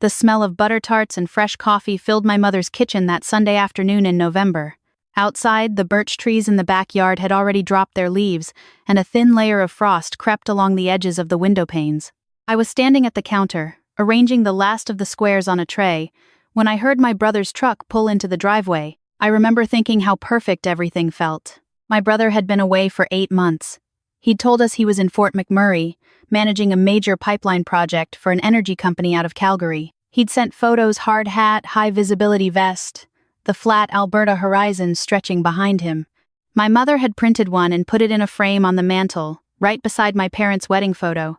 The smell of butter tarts and fresh coffee filled my mother's kitchen that Sunday afternoon in November. Outside, the birch trees in the backyard had already dropped their leaves, and a thin layer of frost crept along the edges of the window panes. I was standing at the counter, arranging the last of the squares on a tray, when I heard my brother's truck pull into the driveway. I remember thinking how perfect everything felt. My brother had been away for 8 months. He'd told us he was in Fort McMurray, managing a major pipeline project for an energy company out of Calgary. He'd sent photos: hard hat, high visibility vest, the flat Alberta horizon stretching behind him. My mother had printed one and put it in a frame on the mantel, right beside my parents' wedding photo.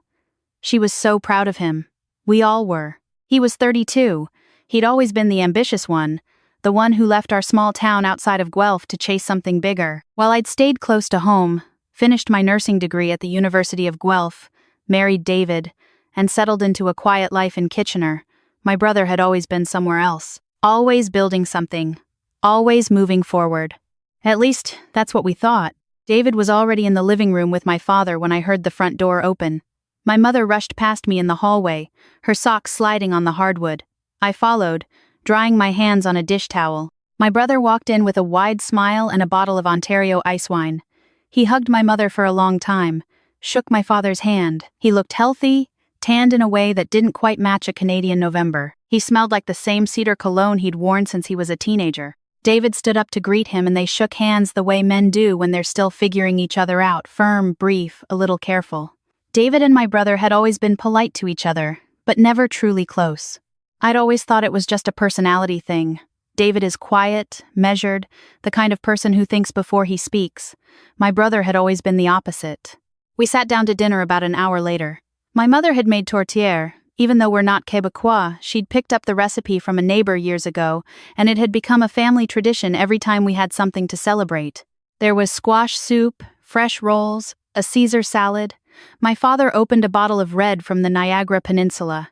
She was so proud of him. We all were. He was 32. He'd always been the ambitious one, the one who left our small town outside of Guelph to chase something bigger. While I'd stayed close to home, finished my nursing degree at the University of Guelph, married David, and settled into a quiet life in Kitchener, my brother had always been somewhere else. Always building something. Always moving forward. At least, that's what we thought. David was already in the living room with my father when I heard the front door open. My mother rushed past me in the hallway, her socks sliding on the hardwood. I followed, drying my hands on a dish towel. My brother walked in with a wide smile and a bottle of Ontario ice wine. He hugged my mother for a long time, shook my father's hand. He looked healthy, tanned in a way that didn't quite match a Canadian November. He smelled like the same cedar cologne he'd worn since he was a teenager. David stood up to greet him and they shook hands the way men do when they're still figuring each other out, firm, brief, a little careful. David and my brother had always been polite to each other, but never truly close. I'd always thought it was just a personality thing. David is quiet, measured, the kind of person who thinks before he speaks. My brother had always been the opposite. We sat down to dinner about an hour later. My mother had made tourtière. Even though we're not Quebecois, she'd picked up the recipe from a neighbor years ago, and it had become a family tradition every time we had something to celebrate. There was squash soup, fresh rolls, a Caesar salad. My father opened a bottle of red from the Niagara Peninsula.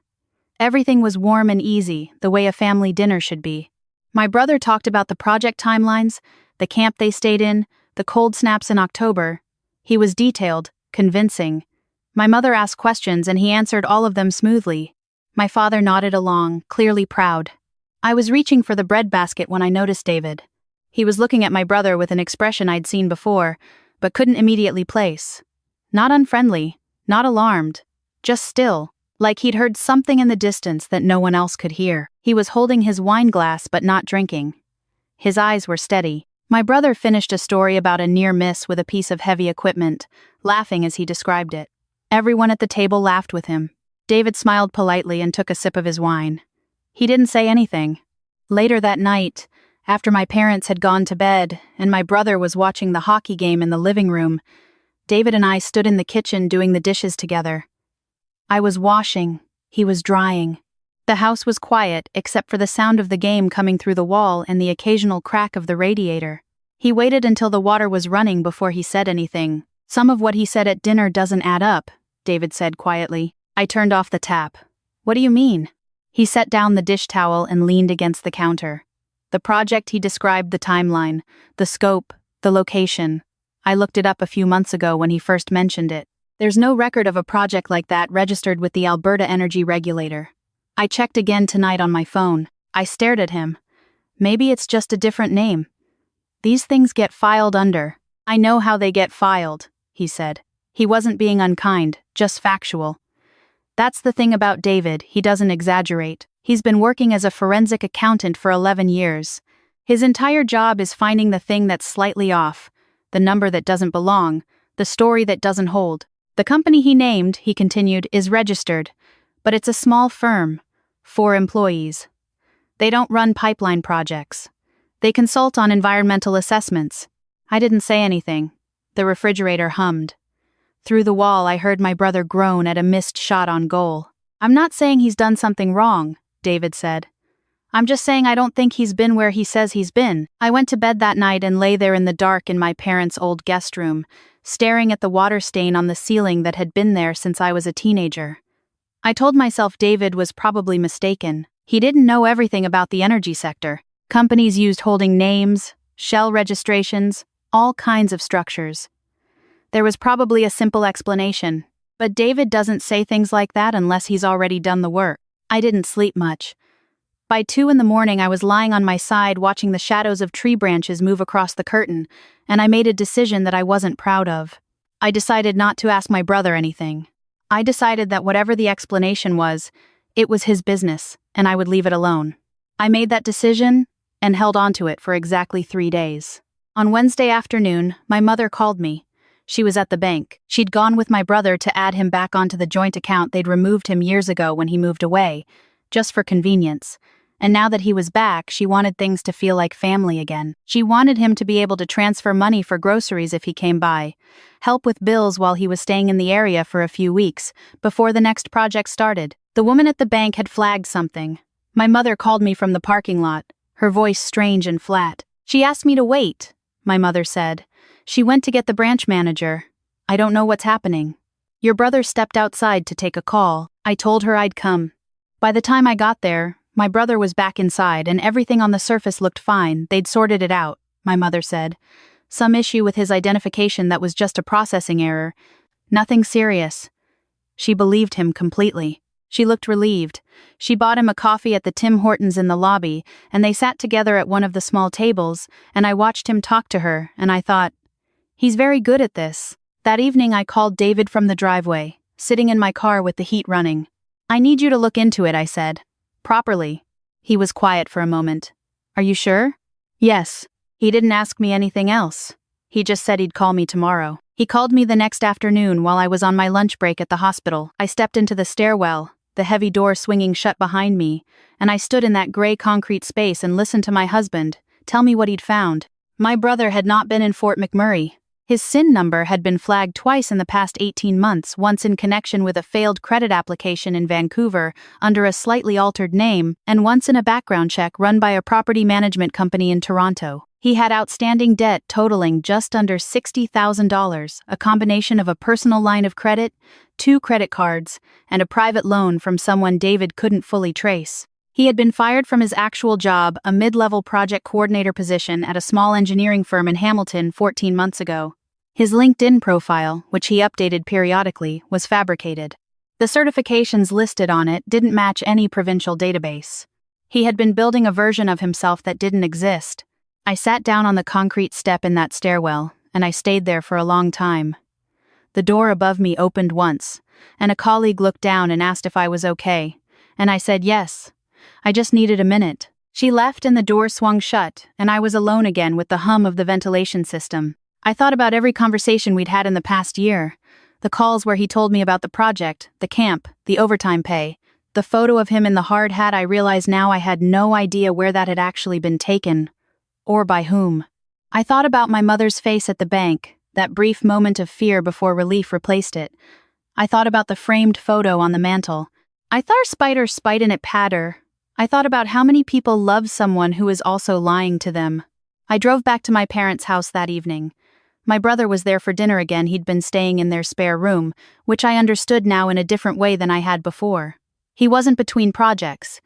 Everything was warm and easy, the way a family dinner should be. My brother talked about the project timelines, the camp they stayed in, the cold snaps in October. He was detailed, convincing. My mother asked questions and he answered all of them smoothly. My father nodded along, clearly proud. I was reaching for the bread basket when I noticed David. He was looking at my brother with an expression I'd seen before, but couldn't immediately place. Not unfriendly, not alarmed, just still, like he'd heard something in the distance that no one else could hear. He was holding his wine glass but not drinking. His eyes were steady. My brother finished a story about a near miss with a piece of heavy equipment, laughing as he described it. Everyone at the table laughed with him. David smiled politely and took a sip of his wine. He didn't say anything. Later that night, after my parents had gone to bed and my brother was watching the hockey game in the living room, David and I stood in the kitchen doing the dishes together. I was washing, he was drying. The house was quiet except for the sound of the game coming through the wall and the occasional crack of the radiator. He waited until the water was running before he said anything. Some of what he said at dinner doesn't add up, David said quietly. I turned off the tap. What do you mean? He set down the dish towel and leaned against the counter. The project he described, the timeline, the scope, the location. I looked it up a few months ago when he first mentioned it. There's no record of a project like that registered with the Alberta Energy Regulator. I checked again tonight on my phone. I stared at him. Maybe it's just a different name. These things get filed under. I know how they get filed, he said. He wasn't being unkind, just factual. That's the thing about David, he doesn't exaggerate. He's been working as a forensic accountant for 11 years. His entire job is finding the thing that's slightly off, the number that doesn't belong, the story that doesn't hold. The company he named, he continued, is registered, but it's a small firm, 4 employees. They don't run pipeline projects. They consult on environmental assessments. I didn't say anything. The refrigerator hummed. Through the wall, I heard my brother groan at a missed shot on goal. I'm not saying he's done something wrong, David said. I'm just saying I don't think he's been where he says he's been. I went to bed that night and lay there in the dark in my parents' old guest room, staring at the water stain on the ceiling that had been there since I was a teenager. I told myself David was probably mistaken. He didn't know everything about the energy sector. Companies used holding names, shell registrations, all kinds of structures. There was probably a simple explanation, but David doesn't say things like that unless he's already done the work. I didn't sleep much. By 2 in the morning, I was lying on my side watching the shadows of tree branches move across the curtain, and I made a decision that I wasn't proud of. I decided not to ask my brother anything. I decided that whatever the explanation was, it was his business, and I would leave it alone. I made that decision and held on to it for exactly 3 days. On Wednesday afternoon, my mother called me. She was at the bank. She'd gone with my brother to add him back onto the joint account they'd removed him years ago when he moved away, just for convenience. And now that he was back, she wanted things to feel like family again. She wanted him to be able to transfer money for groceries if he came by, help with bills while he was staying in the area for a few weeks, before the next project started. The woman at the bank had flagged something. My mother called me from the parking lot, her voice strange and flat. She asked me to wait, my mother said. She went to get the branch manager. I don't know what's happening. Your brother stepped outside to take a call. I told her I'd come. By the time I got there, my brother was back inside and everything on the surface looked fine. They'd sorted it out, my mother said. Some issue with his identification that was just a processing error. Nothing serious. She believed him completely. She looked relieved. She bought him a coffee at the Tim Hortons in the lobby, and they sat together at one of the small tables, and I watched him talk to her, and I thought, he's very good at this. That evening I called David from the driveway, sitting in my car with the heat running. I need you to look into it, I said. Properly. He was quiet for a moment. Are you sure? Yes. He didn't ask me anything else. He just said he'd call me tomorrow. He called me the next afternoon while I was on my lunch break at the hospital. I stepped into the stairwell, the heavy door swinging shut behind me, and I stood in that gray concrete space and listened to my husband tell me what he'd found. My brother had not been in Fort McMurray. His SIN number had been flagged twice in the past 18 months, once in connection with a failed credit application in Vancouver under a slightly altered name, and once in a background check run by a property management company in Toronto. He had outstanding debt totaling just under $60,000, a combination of a personal line of credit, 2 credit cards, and a private loan from someone David couldn't fully trace. He had been fired from his actual job, a mid-level project coordinator position at a small engineering firm in Hamilton 14 months ago. His LinkedIn profile, which he updated periodically, was fabricated. The certifications listed on it didn't match any provincial database. He had been building a version of himself that didn't exist. I sat down on the concrete step in that stairwell, and I stayed there for a long time. The door above me opened once, and a colleague looked down and asked if I was okay, and I said yes. I just needed a minute. She left and the door swung shut, and I was alone again with the hum of the ventilation system. I thought about every conversation we'd had in the past year. The calls where he told me about the project, the camp, the overtime pay. The photo of him in the hard hat. I realized now I had no idea where that had actually been taken. Or by whom. I thought about my mother's face at the bank, that brief moment of fear before relief replaced it. I thought about the framed photo on the mantel. I thought spider spite in it patter. I thought about how many people love someone who is also lying to them. I drove back to my parents' house that evening. My brother was there for dinner again. He'd been staying in their spare room, which I understood now in a different way than I had before. He wasn't between projects.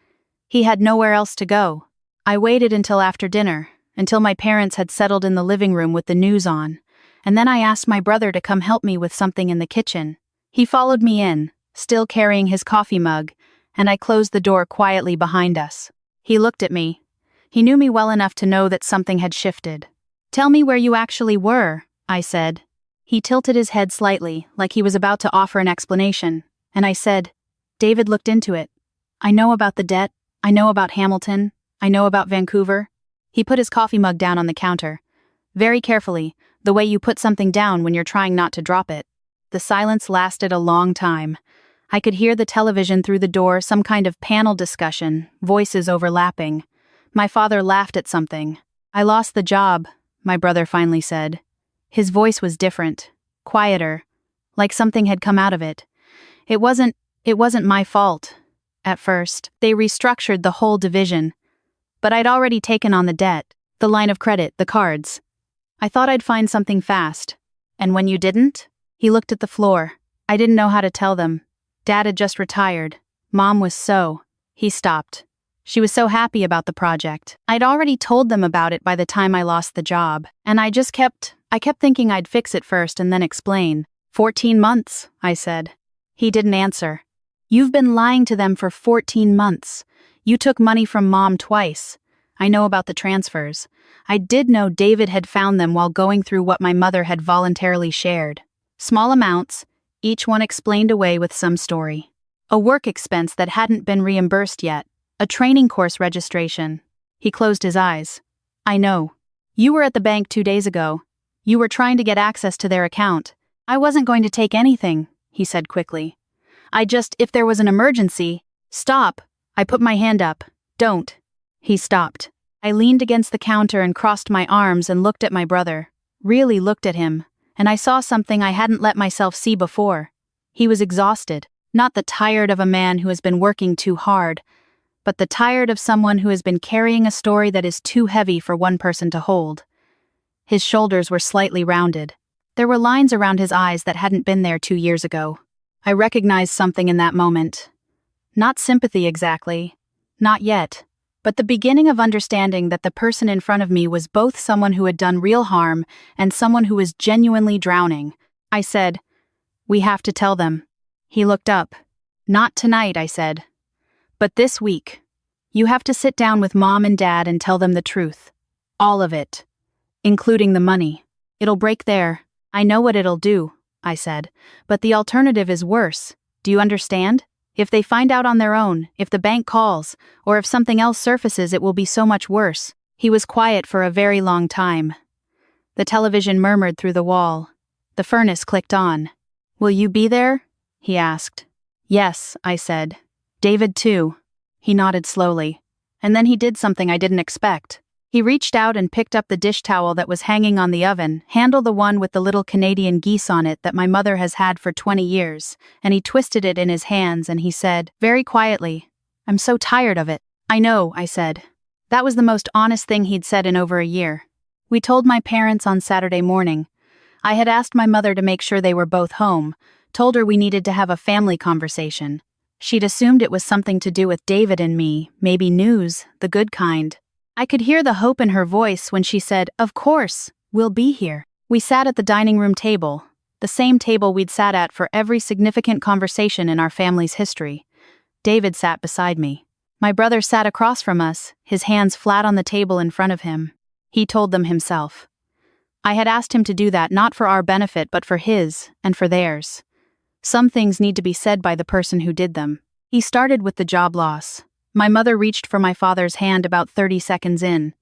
He had nowhere else to go. I waited until after dinner, until my parents had settled in the living room with the news on, and then I asked my brother to come help me with something in the kitchen. He followed me in, still carrying his coffee mug, and I closed the door quietly behind us. He looked at me. He knew me well enough to know that something had shifted. "Tell me where you actually were," I said. He tilted his head slightly, like he was about to offer an explanation, and I said, "David looked into it. I know about the debt, I know about Hamilton, I know about Vancouver." He put his coffee mug down on the counter. Very carefully, the way you put something down when you're trying not to drop it. The silence lasted a long time. I could hear the television through the door, some kind of panel discussion, voices overlapping. My father laughed at something. "I lost the job," my brother finally said. His voice was different, quieter, like something had come out of it. It wasn't my fault. At first, they restructured the whole division. But I'd already taken on the debt, the line of credit, the cards. I thought I'd find something fast. "And when you didn't?" He looked at the floor. I didn't know how to tell them. Dad had just retired. Mom was so... He stopped. She was so happy about the project. I'd already told them about it by the time I lost the job, and I kept thinking I'd fix it first and then explain. 14 months, I said. He didn't answer. You've been lying to them for 14 months. You took money from Mom twice. I know about the transfers. I did know David had found them while going through what my mother had voluntarily shared. Small amounts, each one explained away with some story. A work expense that hadn't been reimbursed yet. A training course registration. He closed his eyes. I know. You were at the bank 2 days ago. You were trying to get access to their account. I wasn't going to take anything, he said quickly. If there was an emergency. Stop. I put my hand up. Don't. He stopped. I leaned against the counter and crossed my arms and looked at my brother. Really looked at him. And I saw something I hadn't let myself see before. He was exhausted. Not the tired of a man who has been working too hard, but the tired of someone who has been carrying a story that is too heavy for one person to hold. His shoulders were slightly rounded. There were lines around his eyes that hadn't been there 2 years ago. I recognized something in that moment. Not sympathy exactly. Not yet. But the beginning of understanding that the person in front of me was both someone who had done real harm and someone who was genuinely drowning. I said, "We have to tell them." He looked up. "Not tonight," I said. "But this week. You have to sit down with Mom and Dad and tell them the truth. All of it. Including the money. It'll break there. I know what it'll do," I said. "But the alternative is worse. Do you understand? If they find out on their own, if the bank calls, or if something else surfaces, it will be so much worse." He was quiet for a very long time. The television murmured through the wall. The furnace clicked on. "Will you be there?" he asked. "Yes," I said. "David too." He nodded slowly. And then he did something I didn't expect. He reached out and picked up the dish towel that was hanging on the oven, handled the one with the little Canadian geese on it that my mother has had for 20 years, and he twisted it in his hands and he said, very quietly, "I'm so tired of it." "I know," I said. That was the most honest thing he'd said in over a year. We told my parents on Saturday morning. I had asked my mother to make sure they were both home, told her we needed to have a family conversation. She'd assumed it was something to do with David and me, maybe news, the good kind. I could hear the hope in her voice when she said, "Of course, we'll be here." We sat at the dining room table, the same table we'd sat at for every significant conversation in our family's history. David sat beside me. My brother sat across from us, his hands flat on the table in front of him. He told them himself. I had asked him to do that not for our benefit but for his and for theirs. Some things need to be said by the person who did them. He started with the job loss. My mother reached for my father's hand about 30 seconds in.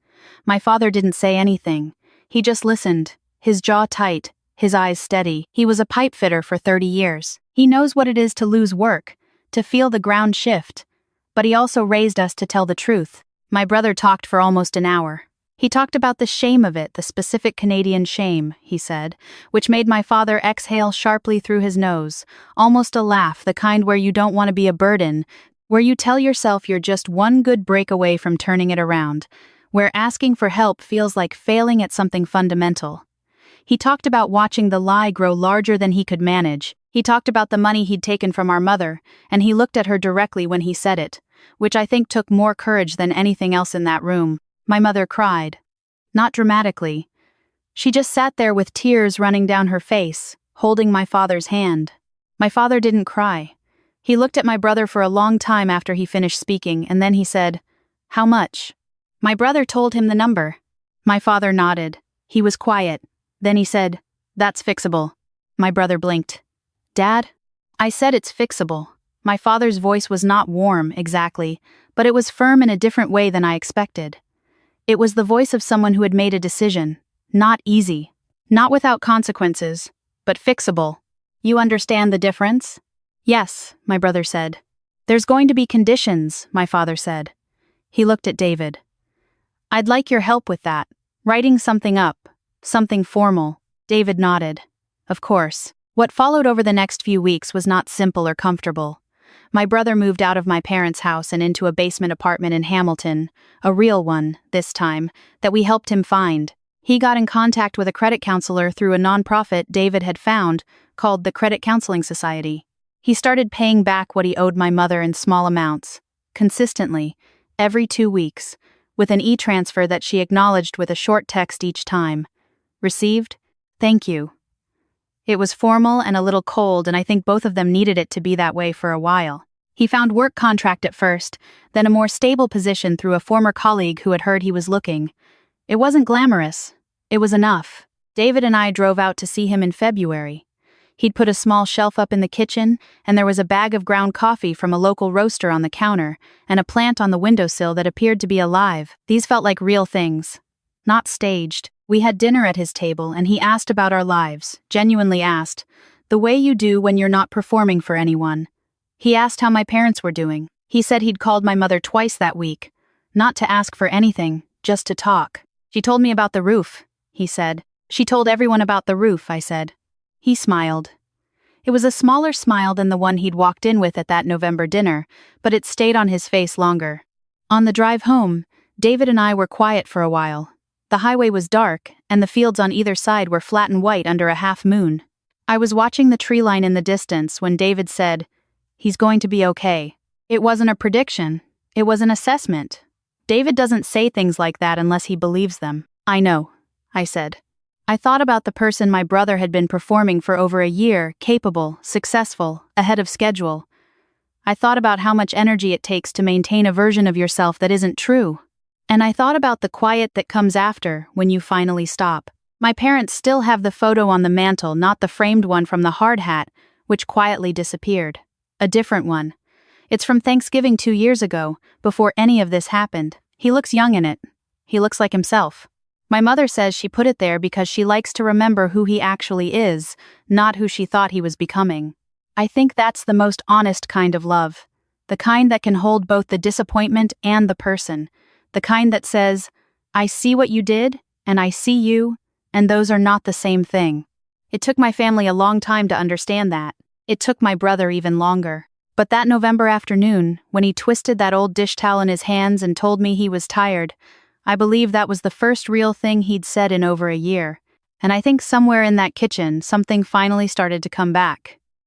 My father didn't say anything. He just listened, his jaw tight, his eyes steady. He was a pipe fitter for 30 years. He knows what it is to lose work, to feel the ground shift. But he also raised us to tell the truth. My brother talked for almost an hour. He talked about the shame of it, the specific Canadian shame, he said, which made my father exhale sharply through his nose, almost a laugh, the kind where you don't want to be a burden, where you tell yourself you're just one good break away from turning it around, where asking for help feels like failing at something fundamental. He talked about watching the lie grow larger than he could manage. He talked about the money he'd taken from our mother, and he looked at her directly when he said it, which I think took more courage than anything else in that room. My mother cried. Not dramatically. She just sat there with tears running down her face, holding my father's hand. My father didn't cry. He looked at my brother for a long time after he finished speaking, and then he said, "How much?" My brother told him the number. My father nodded. He was quiet. Then he said, "That's fixable." My brother blinked. "Dad?" I said it's fixable. My father's voice was not warm, exactly, but it was firm in a different way than I expected. It was the voice of someone who had made a decision. Not easy. Not without consequences, but fixable. You understand the difference? "Yes," my brother said. "There's going to be conditions," my father said. He looked at David. "I'd like your help with that. Writing something up. Something formal." David nodded. Of course. What followed over the next few weeks was not simple or comfortable. My brother moved out of my parents' house and into a basement apartment in Hamilton, a real one, this time, that we helped him find. He got in contact with a credit counselor through a nonprofit David had found, called the Credit Counseling Society. He started paying back what he owed my mother in small amounts, consistently, every 2 weeks, with an e-transfer that she acknowledged with a short text each time. Received? Thank you. It was formal and a little cold, and I think both of them needed it to be that way for a while. He found work contract at first, then a more stable position through a former colleague who had heard he was looking. It wasn't glamorous. It was enough. David and I drove out to see him in February. He'd put a small shelf up in the kitchen, and there was a bag of ground coffee from a local roaster on the counter, and a plant on the windowsill that appeared to be alive. These felt like real things. Not staged. We had dinner at his table, and he asked about our lives, genuinely asked, the way you do when you're not performing for anyone. He asked how my parents were doing. He said he'd called my mother twice that week. Not to ask for anything, just to talk. She told me about the roof, he said. She told everyone about the roof, I said. He smiled. It was a smaller smile than the one he'd walked in with at that November dinner, but it stayed on his face longer. On the drive home, David and I were quiet for a while. The highway was dark, and the fields on either side were flat and white under a half moon. I was watching the tree line in the distance when David said, "He's going to be okay." It wasn't a prediction. It was an assessment. David doesn't say things like that unless he believes them. I know, I said. I thought about the person my brother had been performing for over a year, capable, successful, ahead of schedule. I thought about how much energy it takes to maintain a version of yourself that isn't true. And I thought about the quiet that comes after when you finally stop. My parents still have the photo on the mantle, not the framed one from the hard hat, which quietly disappeared. A different one. It's from Thanksgiving 2 years ago, before any of this happened. He looks young in it. He looks like himself. My mother says she put it there because she likes to remember who he actually is, not who she thought he was becoming. I think that's the most honest kind of love. The kind that can hold both the disappointment and the person. The kind that says, I see what you did, and I see you, and those are not the same thing. It took my family a long time to understand that. It took my brother even longer. But that November afternoon, when he twisted that old dish towel in his hands and told me he was tired, I believe that was the first real thing he'd said in over a year. And I think somewhere in that kitchen, something finally started to come back.